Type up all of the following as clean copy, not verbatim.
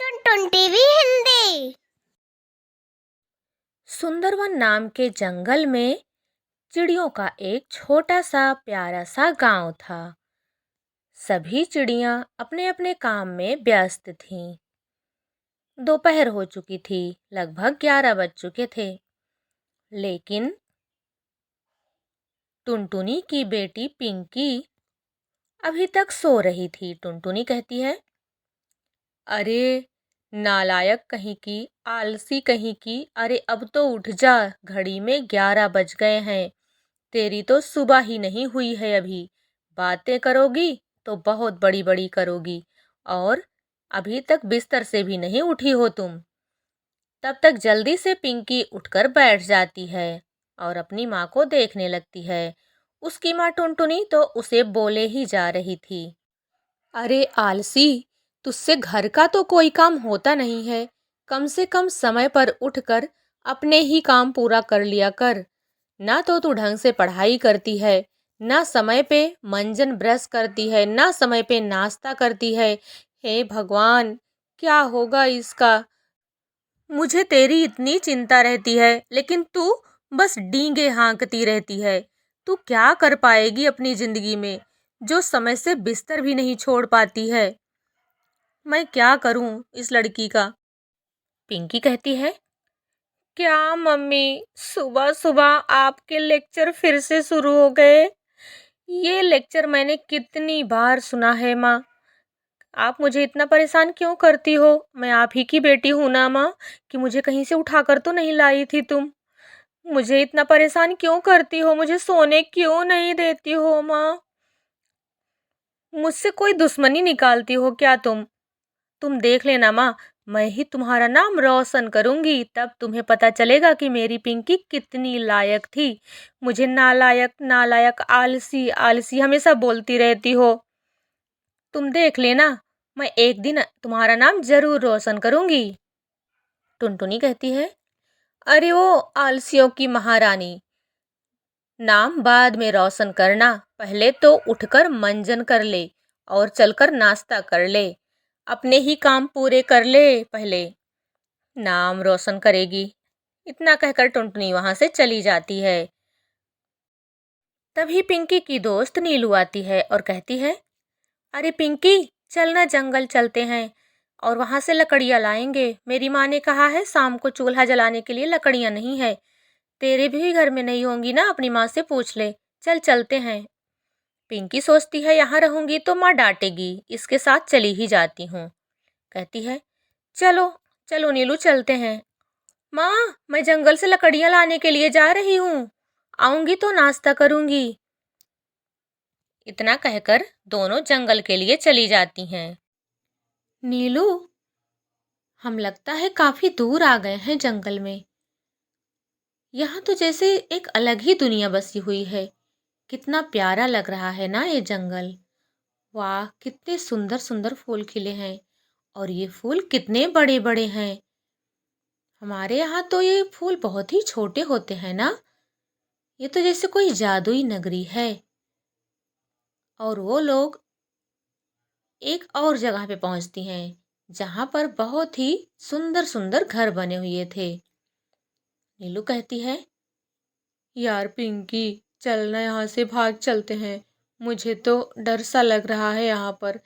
टुन टीवी हिंदी। सुंदरवन नाम के जंगल में चिड़ियों का एक छोटा सा प्यारा सा गांव था। सभी चिड़ियां अपने अपने काम में व्यस्त थीं। दोपहर हो चुकी थी, लगभग 11 बज चुके थे। लेकिन टुनटुनी की बेटी पिंकी अभी तक सो रही थी। टुनटुनी कहती है, अरे नालायक कहीं की, आलसी कहीं की, अरे अब तो उठ जा, घड़ी में 11 बज गए हैं। तेरी तो सुबह ही नहीं हुई है अभी। बातें करोगी तो बहुत बड़ी बड़ी करोगी, और अभी तक बिस्तर से भी नहीं उठी हो तुम। तब तक जल्दी से पिंकी उठकर बैठ जाती है और अपनी माँ को देखने लगती है। उसकी माँ टुनटुनी तो उसे बोले ही जा रही थी, अरे आलसी, तुझसे घर का तो कोई काम होता नहीं है। कम से कम समय पर उठकर अपने ही काम पूरा कर लिया कर। ना तो तू ढंग से पढ़ाई करती है, ना समय पे मंजन ब्रश करती है, ना समय पे नाश्ता करती है। हे भगवान, क्या होगा इसका। मुझे तेरी इतनी चिंता रहती है, लेकिन तू बस डींगे हाँकती रहती है। तू क्या कर पाएगी अपनी जिंदगी में, जो समय से बिस्तर भी नहीं छोड़ पाती है। मैं क्या करूं इस लड़की का। पिंकी कहती है, क्या मम्मी, सुबह सुबह आपके लेक्चर फिर से शुरू हो गए। ये लेक्चर मैंने कितनी बार सुना है माँ। आप मुझे इतना परेशान क्यों करती हो। मैं आप ही की बेटी हूं ना माँ, कि मुझे कहीं से उठाकर तो नहीं लाई थी तुम। मुझे इतना परेशान क्यों करती हो, मुझे सोने क्यों नहीं देती हो माँ। मुझसे कोई दुश्मनी निकालती हो क्या तुम देख लेना माँ, मैं ही तुम्हारा नाम रोशन करूंगी। तब तुम्हें पता चलेगा कि मेरी पिंकी कितनी लायक थी। मुझे नालायक नालायक, आलसी आलसी हमेशा बोलती रहती हो। तुम देख लेना, मैं एक दिन तुम्हारा नाम जरूर रोशन करूंगी। टुनटुनी कहती है, अरे वो आलसियों की महारानी, नाम बाद में रोशन करना। पहले तो उठकर मंजन कर ले और चलकर नाश्ता कर ले। अपने ही काम पूरे कर ले पहले, नाम रोशन करेगी। इतना कहकर टुनटुनी वहां से चली जाती है। तभी पिंकी की दोस्त नीलू आती है और कहती है, अरे पिंकी, चल ना जंगल चलते हैं और वहां से लकड़ियां लाएंगे। मेरी माँ ने कहा है शाम को चूल्हा जलाने के लिए लकड़ियां नहीं है। तेरे भी घर में नहीं होंगी ना, अपनी माँ से पूछ ले। चल चलते हैं। पिंकी सोचती है, यहाँ रहूंगी तो माँ डांटेगी, इसके साथ चली ही जाती हूँ। कहती है, चलो चलो नीलू चलते हैं। माँ, मैं जंगल से लकड़ियां लाने के लिए जा रही हूँ, आऊंगी तो नाश्ता करूंगी। इतना कहकर दोनों जंगल के लिए चली जाती हैं। नीलू, हम लगता है काफी दूर आ गए हैं जंगल में। यहाँ तो जैसे एक अलग ही दुनिया बसी हुई है। कितना प्यारा लग रहा है ना ये जंगल। वाह, कितने सुंदर सुंदर फूल खिले हैं, और ये फूल कितने बड़े बड़े हैं। हमारे यहाँ तो ये फूल बहुत ही छोटे होते हैं ना। ये तो जैसे कोई जादुई नगरी है। और वो लोग एक और जगह पे पहुंचती हैं, जहां पर बहुत ही सुंदर सुंदर घर बने हुए थे। नीलू कहती है, यार पिंकी, चलना यहाँ से भाग चलते हैं। मुझे तो डर सा लग रहा है यहाँ पर।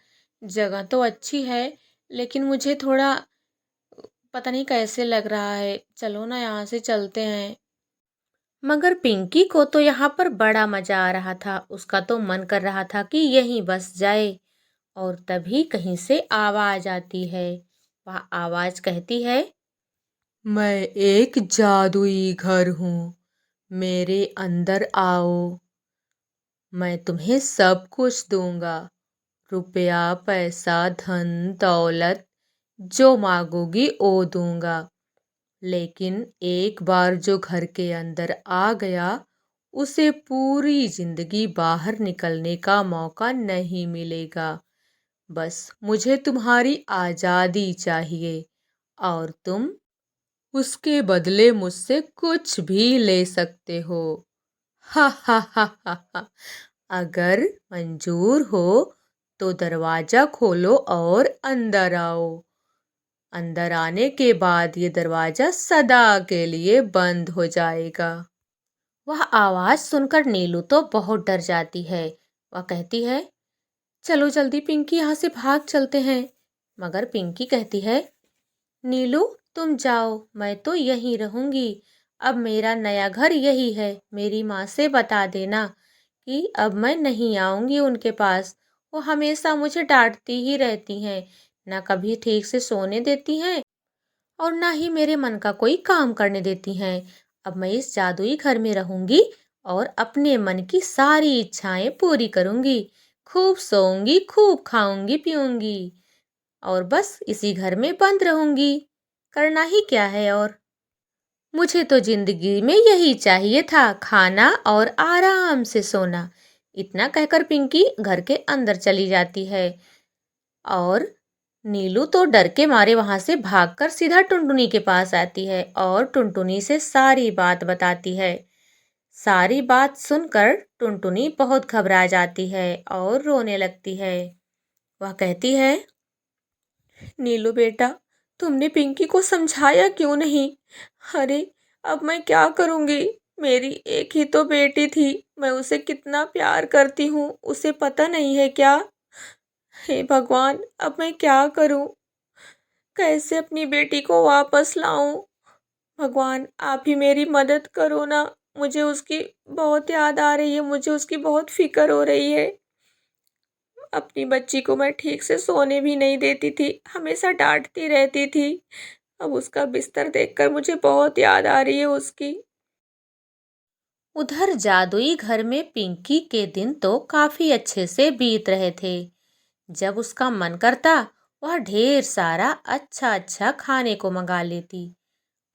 जगह तो अच्छी है, लेकिन मुझे थोड़ा पता नहीं कैसे लग रहा है। चलो ना, यहाँ से चलते हैं। मगर पिंकी को तो यहाँ पर बड़ा मजा आ रहा था। उसका तो मन कर रहा था कि यहीं बस जाए। और तभी कहीं से आवाज आती है। वह आवाज कहती है, मैं एक जादुई घर हूँ, मेरे अंदर आओ। मैं तुम्हें सब कुछ दूंगा, रुपया पैसा धन दौलत, जो मांगोगी वो दूंगा। लेकिन एक बार जो घर के अंदर आ गया, उसे पूरी जिंदगी बाहर निकलने का मौका नहीं मिलेगा। बस मुझे तुम्हारी आजादी चाहिए, और तुम उसके बदले मुझसे कुछ भी ले सकते हो। हा हा हा हा हा। अगर मंजूर हो तो दरवाजा खोलो और अंदर आओ। अंदर आने के बाद ये दरवाजा सदा के लिए बंद हो जाएगा। वह आवाज सुनकर नीलू तो बहुत डर जाती है। वह कहती है, चलो जल्दी पिंकी यहाँ से भाग चलते हैं। मगर पिंकी कहती है, नीलू तुम जाओ, मैं तो यहीं रहूंगी। अब मेरा नया घर यही है। मेरी माँ से बता देना कि अब मैं नहीं आऊंगी उनके पास। वो हमेशा मुझे डांटती ही रहती हैं, ना कभी ठीक से सोने देती हैं और ना ही मेरे मन का कोई काम करने देती हैं। अब मैं इस जादुई घर में रहूंगी और अपने मन की सारी इच्छाएं पूरी करूंगी। खूब सोऊंगी, खूब खाऊंगी पीऊंगी और बस इसी घर में बंद रहूंगी। करना ही क्या है और? मुझे तो जिंदगी में यही चाहिए था, खाना और आराम से सोना। इतना कहकर पिंकी घर के अंदर चली जाती है और नीलू तो डर के मारे वहां से भागकर सीधा टुनटुनी के पास आती है और टुनटुनी से सारी बात बताती है। सारी बात सुनकर टुनटुनी बहुत घबरा जाती है और रोने लगती है। वह कहती है, नीलू बेटा, तुमने पिंकी को समझाया क्यों नहीं? अरे अब मैं क्या करूंगी? मेरी एक ही तो बेटी थी, मैं उसे कितना प्यार करती हूँ, उसे पता नहीं है क्या? हे भगवान, अब मैं क्या करूं? कैसे अपनी बेटी को वापस लाऊं? भगवान आप ही मेरी मदद करो ना। मुझे उसकी बहुत याद आ रही है, मुझे उसकी बहुत फिक्र हो रही है। अपनी बच्ची को मैं ठीक से सोने भी नहीं देती थी, हमेशा डांटती रहती थी। अब उसका बिस्तर देखकर मुझे बहुत याद आ रही है उसकी। उधर जादुई घर में पिंकी के दिन तो काफी अच्छे से बीत रहे थे। जब उसका मन करता वह ढेर सारा अच्छा अच्छा खाने को मंगा लेती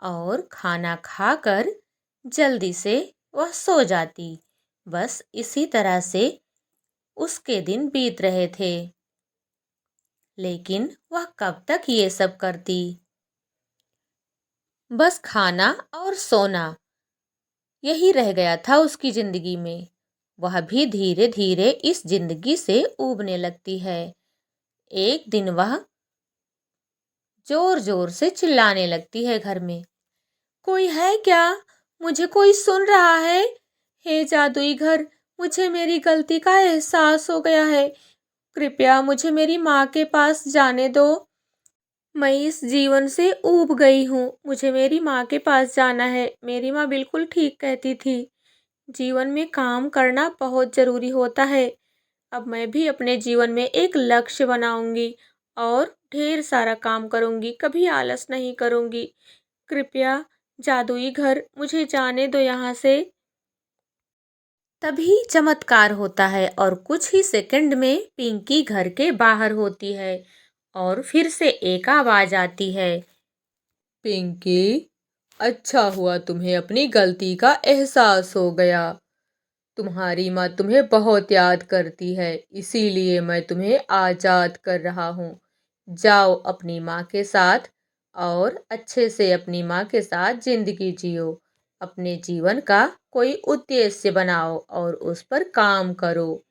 और खाना खाकर जल्दी से वह सो जाती। बस इसी तरह से उसके दिन बीत रहे थे। लेकिन वह कब तक ये सब करती? बस खाना और सोना यही रह गया था उसकी जिंदगी में। वह भी धीरे धीरे इस जिंदगी से ऊबने लगती है। एक दिन वह जोर जोर से चिल्लाने लगती है घर में, कोई है क्या? मुझे कोई सुन रहा है? हे जादुई घर, मुझे मेरी गलती का एहसास हो गया है। कृपया मुझे मेरी माँ के पास जाने दो। मैं इस जीवन से ऊब गई हूँ, मुझे मेरी माँ के पास जाना है। मेरी माँ बिल्कुल ठीक कहती थी, जीवन में काम करना बहुत जरूरी होता है। अब मैं भी अपने जीवन में एक लक्ष्य बनाऊंगी और ढेर सारा काम करूंगी, कभी आलस नहीं करूंगी। कृपया जादुई घर मुझे जाने दो यहाँ से। तभी चमत्कार होता है और कुछ ही सेकंड में पिंकी घर के बाहर होती है और फिर से एक आवाज आती है, पिंकी, अच्छा हुआ तुम्हें अपनी गलती का एहसास हो गया। तुम्हारी माँ तुम्हें बहुत याद करती है, इसीलिए मैं तुम्हें आजाद कर रहा हूँ। जाओ अपनी माँ के साथ और अच्छे से अपनी माँ के साथ जिंदगी जियो। अपने जीवन का कोई उद्देश्य बनाओ और उस पर काम करो।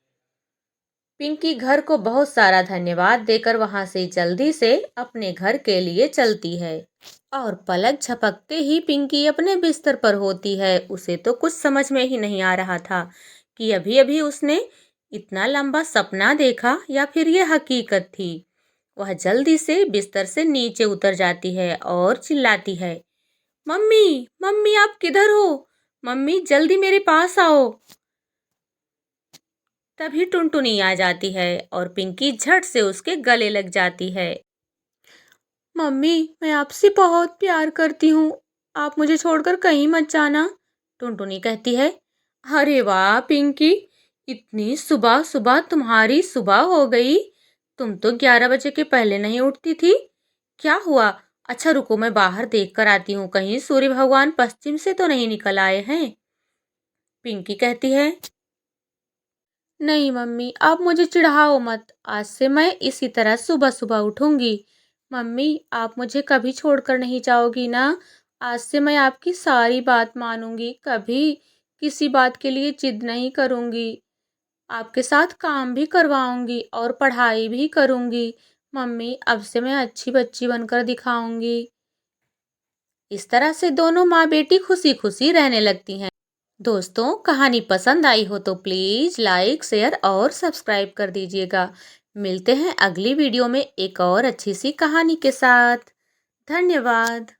पिंकी घर को बहुत सारा धन्यवाद देकर वहां से जल्दी से अपने घर के लिए चलती है और पलक झपकते ही पिंकी अपने बिस्तर पर होती है। उसे तो कुछ समझ में ही नहीं आ रहा था कि अभी अभी उसने इतना लंबा सपना देखा या फिर ये हकीकत थी। वह जल्दी से बिस्तर से नीचे उतर जाती है और चिल्लाती है, मम्मी, मम्मी आप किधर हो? मम्मी जल्दी मेरे पास आओ। तभी टुनटुनी आ जाती है और पिंकी झट से उसके गले लग जाती है। मम्मी मैं आपसे बहुत प्यार करती हूँ, आप मुझे छोड़कर कहीं मत जाना। टुनटुनी कहती है, अरे वाह पिंकी, इतनी सुबह सुबह तुम्हारी सुबह हो गई। तुम तो 11 बजे के पहले नहीं उठती थी। क्या हुआ? अच्छा रुको, मैं बाहर देख कर आती हूँ, कहीं सूर्य भगवान पश्चिम से तो नहीं निकल आए हैं। पिंकी कहती है, नहीं मम्मी आप मुझे चिढ़ाओ मत, आज से मैं इसी तरह सुबह सुबह उठूंगी। मम्मी आप मुझे कभी छोड़कर नहीं जाओगी ना? आज से मैं आपकी सारी बात मानूंगी, कभी किसी बात के लिए जिद नहीं करूंगी। आपके साथ काम भी करवाऊंगी और पढ़ाई भी करूंगी। मम्मी अब से मैं अच्छी बच्ची बनकर दिखाऊंगी। इस तरह से दोनों माँ बेटी खुशी खुशी रहने लगती हैं। दोस्तों, कहानी पसंद आई हो तो प्लीज लाइक, शेयर और सब्सक्राइब कर दीजिएगा। मिलते हैं अगली वीडियो में एक और अच्छी सी कहानी के साथ। धन्यवाद।